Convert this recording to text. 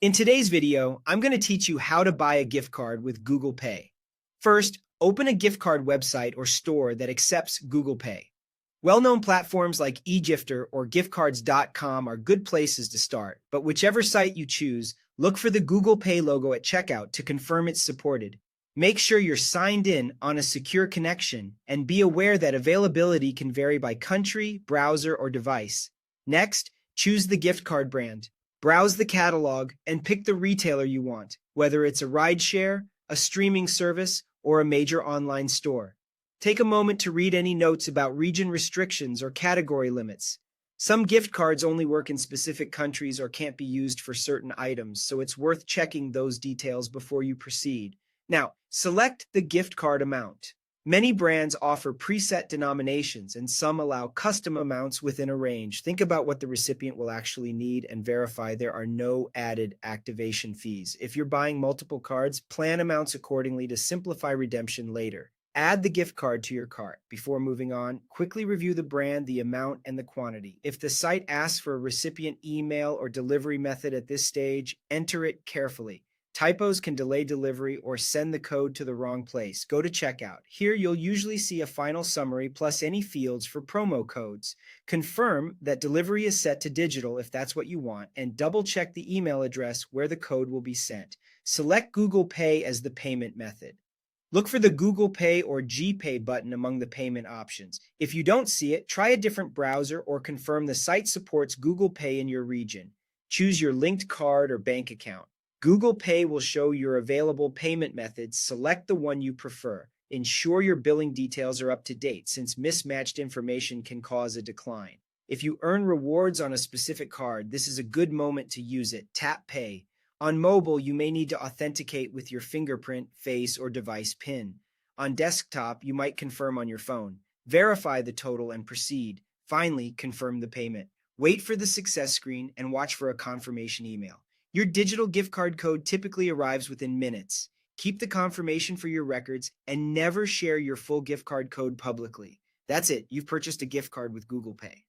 In today's video, I'm going to teach you how to buy a gift card with Google Pay. First, open a gift card website or store that accepts Google Pay. Well-known platforms like eGifter or giftcards.com are good places to start, but whichever site you choose, look for the Google Pay logo at checkout to confirm it's supported. Make sure you're signed in on a secure connection and be aware that availability can vary by country, browser, or device. Next, choose the gift card brand. Browse the catalog and pick the retailer you want, whether it's a rideshare, a streaming service, or a major online store. Take a moment to read any notes about region restrictions or category limits. Some gift cards only work in specific countries or can't be used for certain items, so it's worth checking those details before you proceed. Now, select the gift card amount. Many brands offer preset denominations, and some allow custom amounts within a range. Think about what the recipient will actually need and verify there are no added activation fees. If you're buying multiple cards, plan amounts accordingly to simplify redemption later. Add the gift card to your cart. Before moving on, quickly review the brand, the amount, and the quantity. If the site asks for a recipient email or delivery method at this stage, enter it carefully. Typos can delay delivery or send the code to the wrong place. Go to checkout. Here you'll usually see a final summary plus any fields for promo codes. Confirm that delivery is set to digital if that's what you want, and double check the email address where the code will be sent. Select Google Pay as the payment method. Look for the Google Pay or GPay button among the payment options. If you don't see it, try a different browser or confirm the site supports Google Pay in your region. Choose your linked card or bank account. Google Pay will show your available payment methods. Select the one you prefer. Ensure your billing details are up to date, since mismatched information can cause a decline. If you earn rewards on a specific card, this is a good moment to use it. Tap Pay. On mobile, you may need to authenticate with your fingerprint, face, or device PIN. On desktop, you might confirm on your phone. Verify the total and proceed. Finally, confirm the payment. Wait for the success screen and watch for a confirmation email. Your digital gift card code typically arrives within minutes. Keep the confirmation for your records and never share your full gift card code publicly. That's it. You've purchased a gift card with Google Pay.